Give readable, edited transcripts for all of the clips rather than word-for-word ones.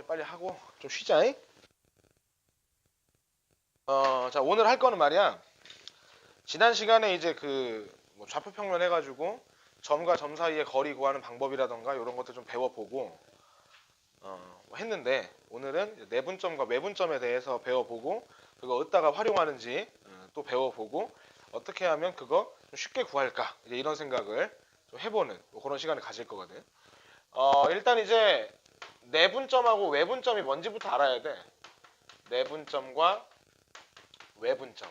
빨리 하고 좀 쉬자잉. 자, 오늘 할 거는 말이야. 지난 시간에 이제 뭐 좌표 평면 해가지고 점과 점 사이의 거리 구하는 방법이라던가 이런 것들 좀 배워보고 뭐 했는데, 오늘은 내분점과 외분점에 대해서 배워보고 그거 어디다가 활용하는지 또 배워보고 어떻게 하면 그거 좀 쉽게 구할까, 이제 이런 생각을 좀 해보는 뭐 그런 시간을 가질 거거든. 일단 이제 내분점하고 외분점이 뭔지부터 알아야 돼. 내분점과 외분점.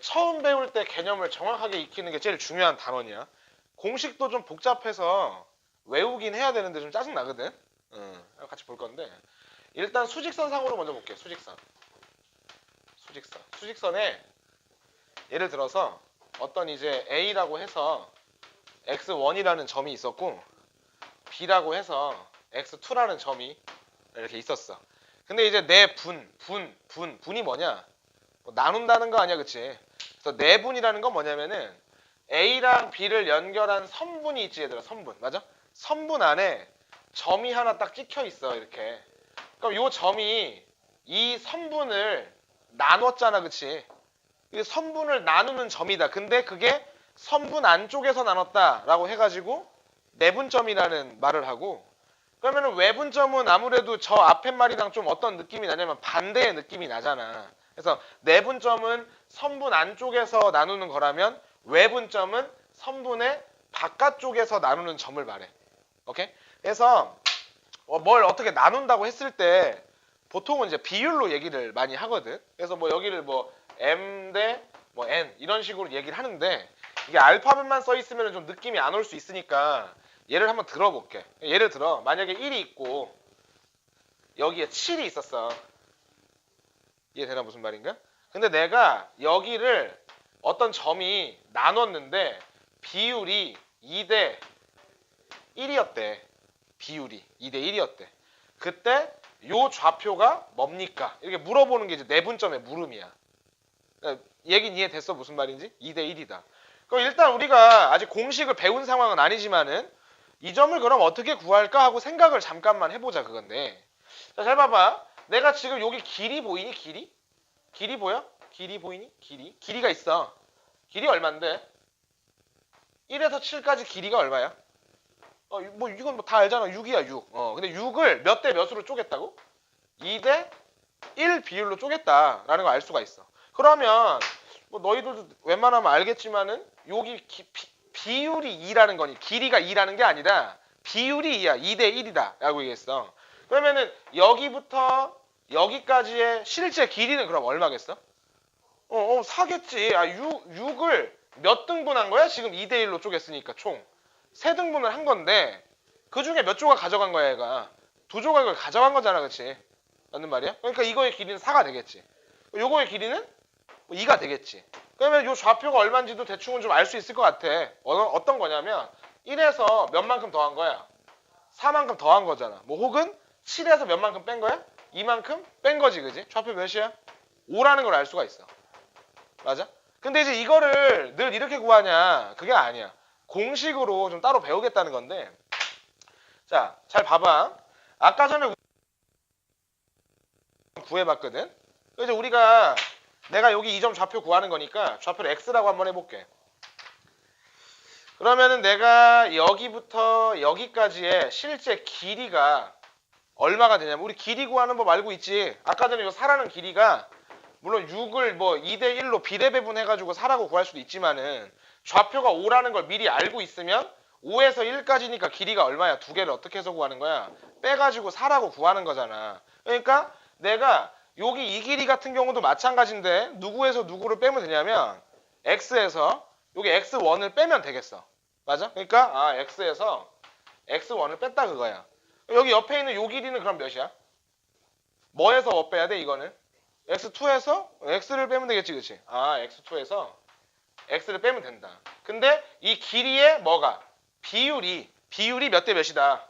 처음 배울 때 개념을 정확하게 익히는 게 제일 중요한 단원이야. 공식도 좀 복잡해서 외우긴 해야 되는데 좀 짜증 나거든. 같이 볼 건데, 일단 수직선상으로 먼저 볼게. 수직선에 예를 들어서 어떤 이제 A라고 해서 X1이라는 점이 있었고 B라고 해서 X2라는 점이 이렇게 있었어. 근데 이제 내 분이 뭐냐? 뭐 나눈다는 거 아니야, 그치? 그래서 내분이라는 건 뭐냐면은 A랑 B를 연결한 선분이 있지, 얘들아. 선분, 맞아? 선분 안에 점이 하나 딱 찍혀 있어, 이렇게. 그럼 요 점이 이 선분을 나눴잖아, 그치? 이 선분을 나누는 점이다. 근데 그게 선분 안쪽에서 나눴다라고 해가지고 내분점이라는 말을 하고, 그러면은 외분점은 아무래도 저 앞에 말이랑 좀 어떤 느낌이 나냐면 반대의 느낌이 나잖아. 그래서 내분점은 선분 안쪽에서 나누는 거라면 외분점은 선분의 바깥쪽에서 나누는 점을 말해. 오케이? 그래서 뭘 어떻게 나눈다고 했을 때 보통은 이제 비율로 얘기를 많이 하거든. 그래서 뭐 여기를 뭐 m 대 뭐 n 이런 식으로 얘기를 하는데, 이게 알파벳만 써 있으면 좀 느낌이 안 올 수 있으니까 예를 한번 들어볼게. 예를 들어 만약에 1이 있고 여기에 7이 있었어. 이해되나 무슨 말인가? 근데 내가 여기를 어떤 점이 나눴는데 비율이 2대 1이었대. 비율이 2대 1이었대. 그때 요 좌표가 뭡니까? 이렇게 물어보는 게 이제 내분점의 물음이야. 그러니까 얘긴 이해됐어? 무슨 말인지? 2대 1이다. 그럼 일단 우리가 아직 공식을 배운 상황은 아니지만은 이 점을 그럼 어떻게 구할까 하고 생각을 잠깐만 해보자, 그건데. 자, 잘 봐봐. 내가 지금 여기 길이 보이니? 길이 보여? 길이 보이니? 길이가 있어. 길이 얼만데? 1에서 7까지 길이가 얼마야? 뭐 이건 뭐 다 알잖아. 6이야, 6. 근데 6을 몇 대 몇으로 쪼갰다고? 2대 1 비율로 쪼갰다라는 걸 알 수가 있어. 그러면 뭐 너희들도 웬만하면 알겠지만은 여기 비율이 2라는 거니, 길이가 2라는 게 아니라 비율이 2야. 2대 1이다 라고 얘기했어. 그러면은 여기부터 여기까지의 실제 길이는 그럼 얼마겠어? 4겠지. 6을 몇 등분한 거야? 지금 2대 1로 쪼갰으니까 총 3등분을 한 건데 그 중에 몇 조각 가져간 거야, 얘가? 2조각을 가져간 거잖아, 그치? 맞는 말이야? 그러니까 이거의 길이는 4가 되겠지. 요거의 길이는 2가 되겠지. 그러면 요 좌표가 얼마인지도 대충은 좀 알 수 있을 것 같아. 어떤 거냐면 1에서 몇 만큼 더한 거야? 4만큼 더한 거잖아. 뭐 혹은 7에서 몇 만큼 뺀 거야? 2만큼 뺀 거지, 그지? 좌표 몇이야? 5라는 걸 알 수가 있어. 맞아? 근데 이제 이거를 늘 이렇게 구하냐? 그게 아니야. 공식으로 좀 따로 배우겠다는 건데, 자, 잘 봐봐. 아까 전에 구해봤거든. 그래서 내가 여기 이 점 좌표 구하는 거니까 좌표를 x라고 한번 해볼게. 그러면은 내가 여기부터 여기까지의 실제 길이가 얼마가 되냐면, 우리 길이 구하는 법 알고 있지? 아까 전에 이 4라는 길이가 물론 6을 뭐 2대 1로 비례배분 해가지고 4라고 구할 수도 있지만은 좌표가 5라는 걸 미리 알고 있으면 5에서 1까지니까 길이가 얼마야? 두 개를 어떻게 해서 구하는 거야? 빼가지고 4라고 구하는 거잖아. 그러니까 내가 여기 이 길이 같은 경우도 마찬가지인데 누구에서 누구를 빼면 되냐면 x에서 여기 x1을 빼면 되겠어. 맞아? 그러니까 x에서 x1을 뺐다 그거야. 여기 옆에 있는 요 길이는 그럼 몇이야? 뭐에서 뭐 빼야 돼, 이거는? x2에서 x를 빼면 되겠지, 그치? x2에서 x를 빼면 된다. 근데 이 길이의 뭐가? 비율이 몇 대 몇이다?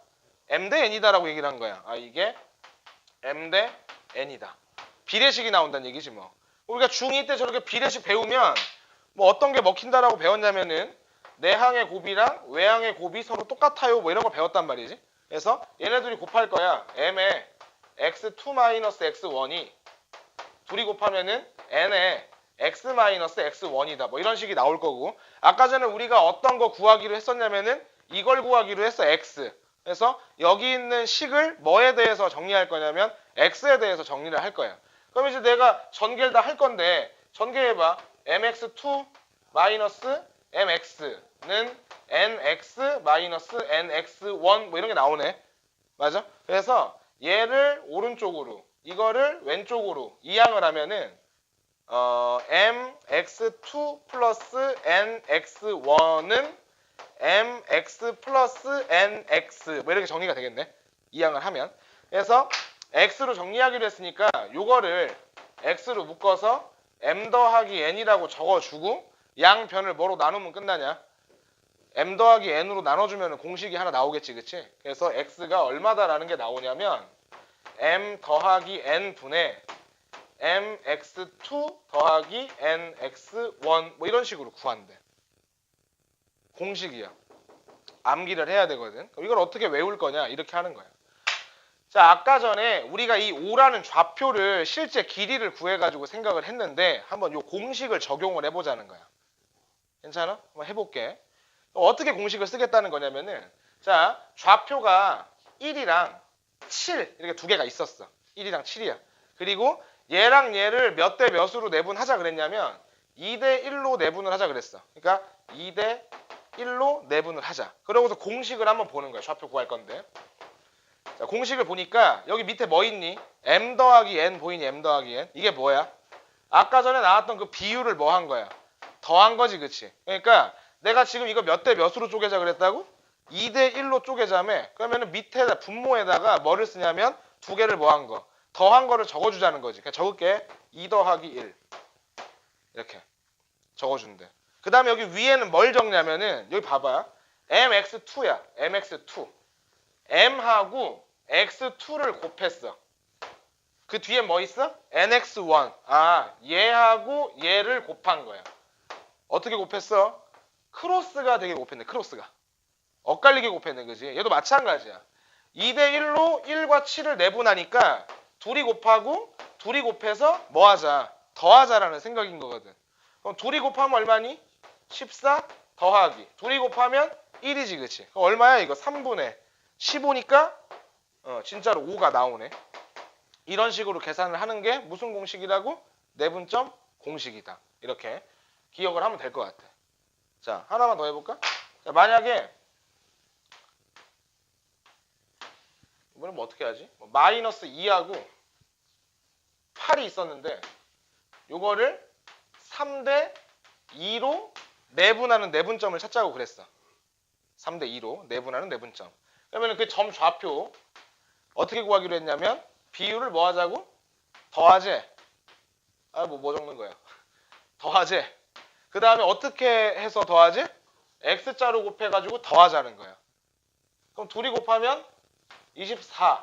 m 대 n이다라고 얘기를 한 거야. 이게 m 대 n이다. 비례식이 나온다는 얘기지 뭐. 우리가 중2 때 저렇게 비례식 배우면 뭐 어떤 게 먹힌다라고 배웠냐면은 내항의 곱이랑 외항의 곱이 서로 똑같아요, 뭐 이런 거 배웠단 말이지. 그래서 얘네들이 곱할 거야. m에 x2 마이너스 x1이 둘이 곱하면은 n에 x 마이너스 x1이다. 뭐 이런 식이 나올 거고, 아까 전에 우리가 어떤 거 구하기로 했었냐면은 이걸 구하기로 했어. x. 그래서 여기 있는 식을 뭐에 대해서 정리할 거냐면 x에 대해서 정리를 할 거야. 그럼 이제 내가 전개를 다 할 건데 전개해봐. mx2 마이너스 mx는 nx 마이너스 nx1 뭐 이런 게 나오네. 맞아? 그래서 얘를 오른쪽으로 이거를 왼쪽으로 이항을 하면은 mx2 플러스 nx1은 mx 플러스 nx 뭐 이렇게 정리가 되겠네. 이항을 하면. 그래서 x로 정리하기로 했으니까 요거를 x로 묶어서 m 더하기 n이라고 적어주고 양변을 뭐로 나누면 끝나냐? m 더하기 n으로 나눠주면 공식이 하나 나오겠지, 그치? 그래서 x가 얼마다라는 게 나오냐면 m 더하기 n 분의 mx2 더하기 nx1 뭐 이런 식으로 구한대. 공식이야. 암기를 해야 되거든. 그럼 이걸 어떻게 외울 거냐? 이렇게 하는 거야. 자, 아까 전에 우리가 이 5라는 좌표를 실제 길이를 구해가지고 생각을 했는데 한번 요 공식을 적용을 해보자는 거야. 괜찮아? 한번 해볼게. 어떻게 공식을 쓰겠다는 거냐면은, 자, 좌표가 1이랑 7 이렇게 두 개가 있었어. 1이랑 7이야. 그리고 얘랑 얘를 몇 대 몇으로 내분하자 그랬냐면 2대 1로 내분을 하자 그랬어. 그러니까 2대 1로 내분을 하자. 그러고서 공식을 한번 보는 거야. 좌표 구할 건데. 자, 공식을 보니까 여기 밑에 뭐 있니? m 더하기 n 보이니? m 더하기 n. 이게 뭐야? 아까 전에 나왔던 그 비율을 뭐 한 거야? 더한 거지, 그치? 그러니까 내가 지금 이거 몇 대 몇으로 쪼개자 그랬다고? 2대 1로 쪼개자며. 그러면은 밑에다 분모에다가 뭐를 쓰냐면 두 개를 뭐 한 거? 더한 거를 적어주자는 거지. 그냥 적을게. 2 더하기 1 이렇게 적어준대. 그 다음에 여기 위에는 뭘 적냐면은 여기 봐봐. mx2야. mx2. m하고 x2를 곱했어. 그 뒤에 뭐 있어? nx1. 아, 얘하고 얘를 곱한 거야. 어떻게 곱했어? 크로스가 되게 곱했네. 크로스가. 엇갈리게 곱했네. 그지? 얘도 마찬가지야. 2대 1로 1과 7을 내분하니까 둘이 곱하고 둘이 곱해서 뭐 하자? 더하자라는 생각인 거거든. 그럼 둘이 곱하면 얼마니? 14 더하기. 둘이 곱하면 1이지, 그치? 그럼 얼마야 이거? 3분의 15니까 진짜로 5가 나오네. 이런 식으로 계산을 하는 게 무슨 공식이라고? 내분점 공식이다. 이렇게 기억을 하면 될 것 같아. 자, 하나만 더 해볼까? 자, 만약에 이번엔 뭐 어떻게 하지? 마이너스 2하고 8이 있었는데 요거를 3대 2로 내분하는 내분점을 찾자고 그랬어. 3대 2로 내분하는 내분점. 그러면 그 점 좌표 어떻게 구하기로 했냐면 비율을 뭐 하자고? 더하제. 아, 뭐 적는 거야. 더하제. 그 다음에 어떻게 해서 더하지? x자로 곱해가지고 더하자는 거야. 그럼 둘이 곱하면 24.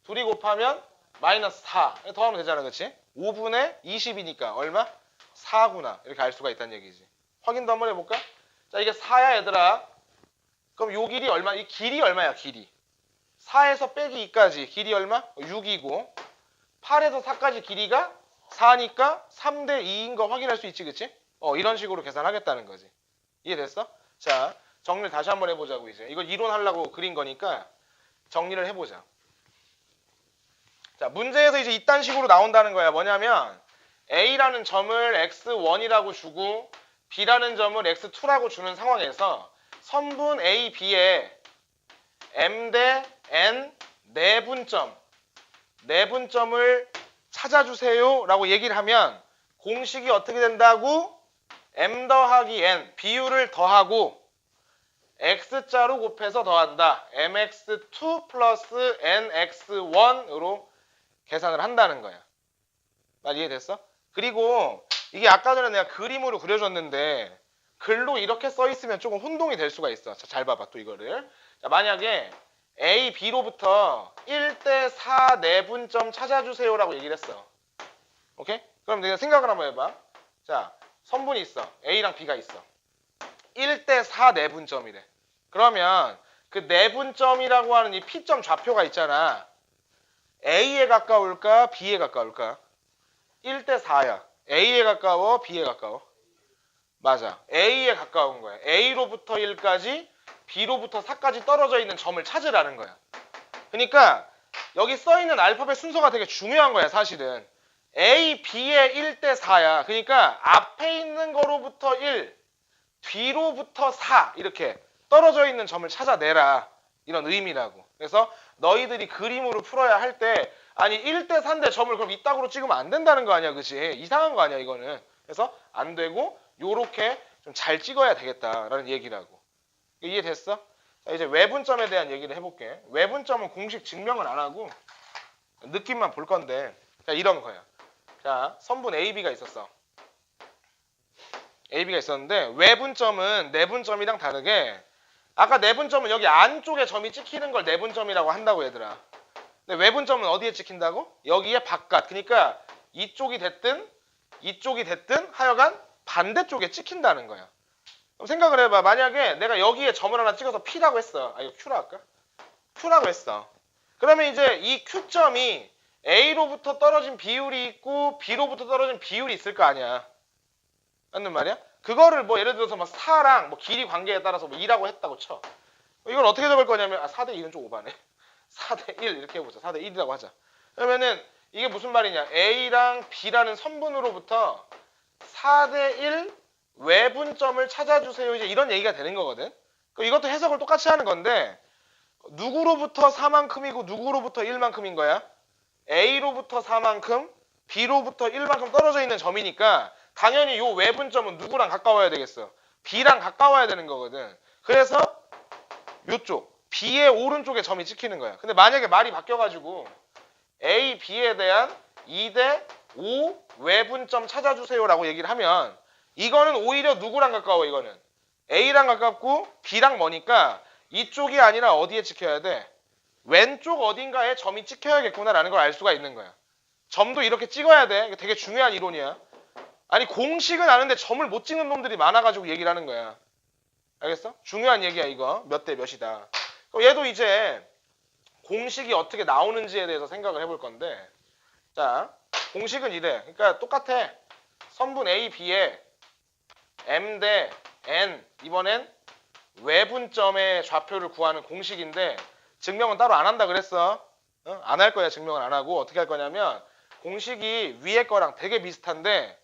둘이 곱하면 마이너스 4. 더하면 되잖아, 그치? 5분의 20이니까 얼마? 4구나. 이렇게 알 수가 있다는 얘기지. 확인도 한번 해볼까? 자, 이게 4야, 얘들아. 그럼 요 길이 얼마? 이 길이 얼마야, 길이? 4에서 빼기 2까지 길이 얼마? 6이고 8에서 4까지 길이가 4니까 3대 2인 거 확인할 수 있지, 그치? 이런 식으로 계산하겠다는 거지. 이해됐어? 자, 정리를 다시 한번 해보자고 이제. 이거 이론하려고 그린 거니까 정리를 해보자. 자, 문제에서 이제 이딴 식으로 나온다는 거야. 뭐냐면 A라는 점을 x1이라고 주고 B라는 점을 x2라고 주는 상황에서 선분 A, B에 M 대 N 내분점을 찾아주세요 라고 얘기를 하면 공식이 어떻게 된다고? M 더하기 N 비율을 더하고 X자로 곱해서 더한다. MX2 플러스 NX1으로 계산을 한다는 거야. 말 이해됐어? 그리고 이게 아까 전에 내가 그림으로 그려줬는데 글로 이렇게 써 있으면 조금 혼동이 될 수가 있어. 자, 잘 봐봐 또 이거를. 자, 만약에 A, B로부터 1대 4 내분점 찾아주세요 라고 얘기를 했어. 오케이? 그럼 내가 생각을 한번 해봐. 자, 선분이 있어. A랑 B가 있어. 1대 4 내분점이래. 그러면 그 내분점이라고 하는 이 P점 좌표가 있잖아. A에 가까울까? B에 가까울까? 1대 4야. A에 가까워? B에 가까워? 맞아. A에 가까운 거야. A로부터 1까지, B로부터 4까지 떨어져 있는 점을 찾으라는 거야. 그러니까 여기 써있는 알파벳 순서가 되게 중요한 거야, 사실은. A, B의 1대 4야. 그러니까 앞에 있는 거로부터 1, 뒤로부터 4 이렇게 떨어져 있는 점을 찾아내라. 이런 의미라고. 그래서 너희들이 그림으로 풀어야 할 때 아니 1대 4인데 점을 그럼 이따구로 찍으면 안 된다는 거 아니야, 그치? 이상한 거 아니야, 이거는. 그래서 안 되고 요렇게 좀 잘 찍어야 되겠다라는 얘기라고. 이해됐어? 자, 이제 외분점에 대한 얘기를 해볼게. 외분점은 공식 증명은 안 하고 느낌만 볼 건데, 자, 이런 거야. 자, 선분 AB가 있었어. AB가 있었는데 외분점은 내분점이랑 다르게 아까 내분점은 여기 안쪽에 점이 찍히는 걸 내분점이라고 한다고, 얘들아. 근데 외분점은 어디에 찍힌다고? 여기에 바깥. 그러니까 이쪽이 됐든 하여간 반대쪽에 찍힌다는 거야. 그럼 생각을 해봐. 만약에 내가 여기에 점을 하나 찍어서 P라고 했어. 아, 이거 Q라 할까? Q라고 했어. 그러면 이제 이 Q점이 A로부터 떨어진 비율이 있고 B로부터 떨어진 비율이 있을 거 아니야. 맞는 말이야? 그거를 뭐 예를 들어서 뭐 4랑 뭐 길이 관계에 따라서 뭐 2라고 했다고 쳐. 이걸 어떻게 적을 거냐면 4대 2는 좀 오바네. 4대 1 이렇게 해보자. 4대 1이라고 하자. 그러면은 이게 무슨 말이냐. A랑 B라는 선분으로부터 4대 1 외분점을 찾아주세요. 이제 이런 얘기가 되는 거거든. 이것도 해석을 똑같이 하는 건데 누구로부터 4만큼이고 누구로부터 1만큼인 거야? A로부터 4만큼, B로부터 1만큼 떨어져 있는 점이니까 당연히 요 외분점은 누구랑 가까워야 되겠어? B랑 가까워야 되는 거거든. 그래서 요쪽 B의 오른쪽에 점이 찍히는 거야. 근데 만약에 말이 바뀌어가지고 A, B에 대한 2대 5 외분점 찾아주세요라고 얘기를 하면 이거는 오히려 누구랑 가까워? 이거는 A랑 가깝고 B랑 머니까 이쪽이 아니라 어디에 찍혀야 돼? 왼쪽 어딘가에 점이 찍혀야겠구나라는 걸 알 수가 있는 거야. 점도 이렇게 찍어야 돼. 이게 되게 중요한 이론이야. 아니 공식은 아는데 점을 못 찍는 놈들이 많아가지고 얘기를 하는 거야. 알겠어? 중요한 얘기야 이거. 몇 대 몇이다. 얘도 이제 공식이 어떻게 나오는지에 대해서 생각을 해볼 건데, 자, 공식은 이래. 그러니까 똑같아. 선분 A, B에 M 대 N, 이번엔 외분점의 좌표를 구하는 공식인데 증명은 따로 안 한다 그랬어. 안 할 거야. 증명은 안 하고. 어떻게 할 거냐면 공식이 위에 거랑 되게 비슷한데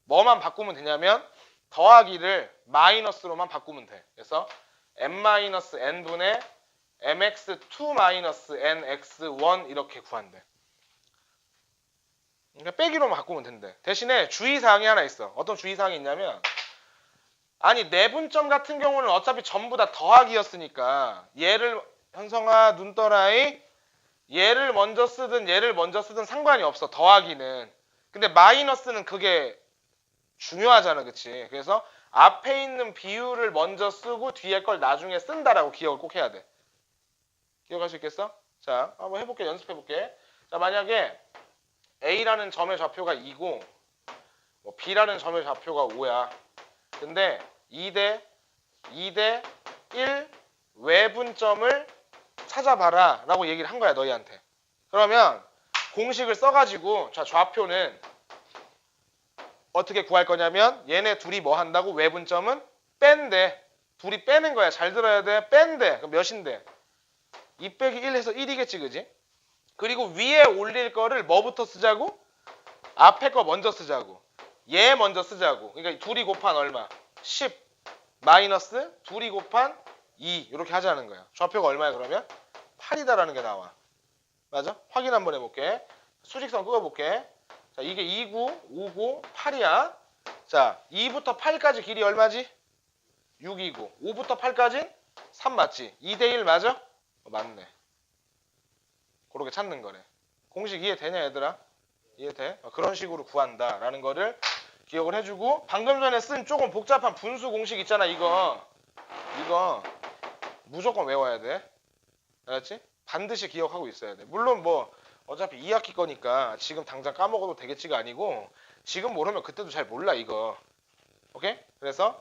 뭐만 바꾸면 되냐면 더하기를 마이너스로만 바꾸면 돼. 그래서 m-n분의 mx2-nx1 이렇게 구한대. 그러니까 빼기로만 바꾸면 된대. 대신에 주의사항이 하나 있어. 어떤 주의사항이 있냐면 아니 내분점 같은 경우는 어차피 전부 다 더하기였으니까 얘를 현성아 눈떠라이 얘를 먼저 쓰든 상관이 없어. 더하기는. 근데 마이너스는 그게 중요하잖아. 그치? 그래서 앞에 있는 비율을 먼저 쓰고 뒤에 걸 나중에 쓴다라고 기억을 꼭 해야 돼. 기억할 수 있겠어? 자, 한번 해볼게. 연습해볼게. 자, 만약에 A라는 점의 좌표가 2고 뭐 B라는 점의 좌표가 5야. 근데 2대 1 외분점을 찾아봐라 라고 얘기를 한 거야, 너희한테. 그러면 공식을 써가지고 자, 좌표는 어떻게 구할 거냐면 얘네 둘이 뭐 한다고? 외분점은 뺀대. 둘이 빼는 거야. 잘 들어야 돼. 뺀대. 그럼 몇인데? 2 빼기 1 해서 1이겠지, 그지? 그리고 위에 올릴 거를 뭐부터 쓰자고? 앞에 거 먼저 쓰자고. 얘 먼저 쓰자고. 그러니까 둘이 곱한 얼마? 10 마이너스 둘이 곱한 2 이렇게 하자는 거야. 좌표가 얼마야 그러면? 8이다라는 게 나와. 맞아? 확인 한번 해볼게. 수직선 그어볼게. 자, 이게 2구, 5구, 8이야. 자, 2부터 8까지 길이 얼마지? 6이고 5부터 8까지 3 맞지? 2대 1 맞아? 맞네. 그렇게 찾는 거래. 공식 이해되냐 얘들아? 이해돼? 그런 식으로 구한다라는 거를 기억을 해주고, 방금 전에 쓴 조금 복잡한 분수 공식 있잖아. 이거 무조건 외워야 돼. 알았지? 반드시 기억하고 있어야 돼. 물론 뭐 어차피 2학기 거니까 지금 당장 까먹어도 되겠지가 아니고 지금 모르면 그때도 잘 몰라 이거. 오케이? 그래서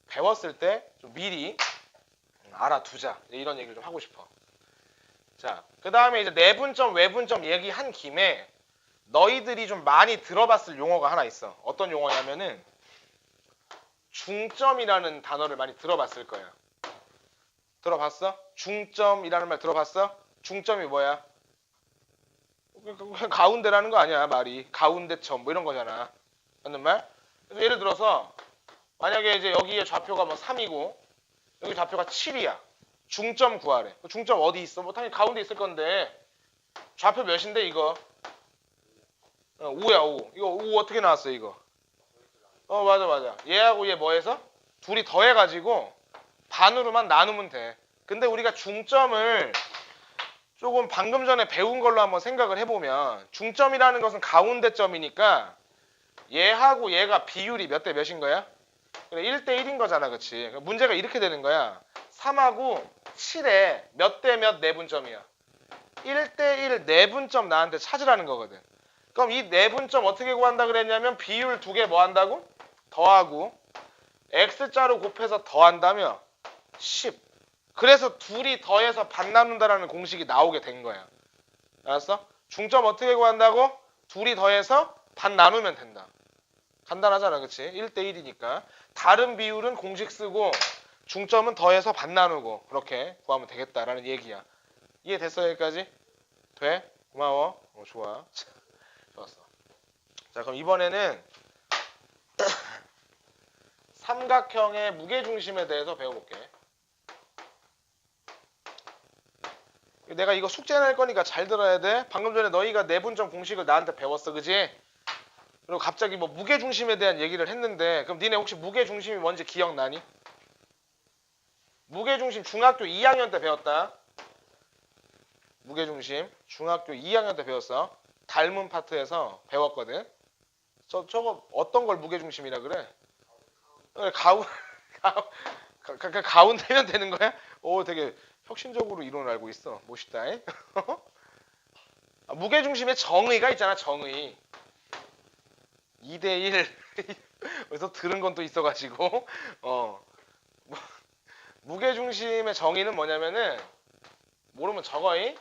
배웠을 때 좀 미리 알아두자. 이런 얘기를 좀 하고 싶어. 자, 그 다음에 이제 내분점, 외분점 얘기한 김에 너희들이 좀 많이 들어봤을 용어가 하나 있어. 어떤 용어냐면은 중점이라는 단어를 많이 들어봤을 거야. 들어봤어? 중점이라는 말 들어봤어? 중점이 뭐야? 그냥 가운데라는 거 아니야, 말이. 가운데점 뭐 이런 거잖아. 맞는 말? 그래서 예를 들어서 만약에 이제 여기에 좌표가 뭐 3이고 여기 좌표가 7이야. 중점 구하래. 중점 어디 있어? 뭐 당연히 가운데 있을 건데 좌표 몇인데 이거? 5야 5. 이거 5 어떻게 나왔어 이거? 맞아. 얘하고 얘 뭐 해서? 둘이 더해가지고 반으로만 나누면 돼. 근데 우리가 중점을 조금 방금 전에 배운 걸로 한번 생각을 해보면 중점이라는 것은 가운데점이니까 얘하고 얘가 비율이 몇 대 몇인 거야? 그래 1대 1인 거잖아, 그치? 문제가 이렇게 되는 거야. 3하고 7에 몇 대 몇 내분점이야? 1대 1 내분점 나한테 찾으라는 거거든. 그럼 이 내분점 어떻게 구한다 그랬냐면 비율 두 개 뭐 한다고? 더하고 x자로 곱해서 더한다며 10. 그래서 둘이 더해서 반 나눈다라는 공식이 나오게 된 거야. 알았어? 중점 어떻게 구한다고? 둘이 더해서 반 나누면 된다. 간단하잖아, 그치? 1대 1이니까. 다른 비율은 공식 쓰고 중점은 더해서 반 나누고 그렇게 구하면 되겠다라는 얘기야. 이해됐어, 여기까지? 돼? 고마워. 좋아. 좋았어. 자, 그럼 이번에는 삼각형의 무게중심에 대해서 배워볼게. 내가 이거 숙제 낼 거니까 잘 들어야 돼. 방금 전에 너희가 내분점 공식을 나한테 배웠어, 그지? 그리고 갑자기 뭐 무게중심에 대한 얘기를 했는데 그럼 니네 혹시 무게중심이 뭔지 기억나니? 무게중심 중학교 2학년 때 배웠다. 무게중심 중학교 2학년 때 배웠어. 닮은 파트에서 배웠거든. 저거 어떤 걸 무게중심이라 그래? 그래, 가운데면 되는 거야? 오, 되게 혁신적으로 이론을 알고 있어. 멋있다. 무게중심에 정의가 있잖아, 정의. 2대 1. 그래서 들은 건 또 있어가지고. 무게중심의 정의는 뭐냐면은 모르면 적어잉.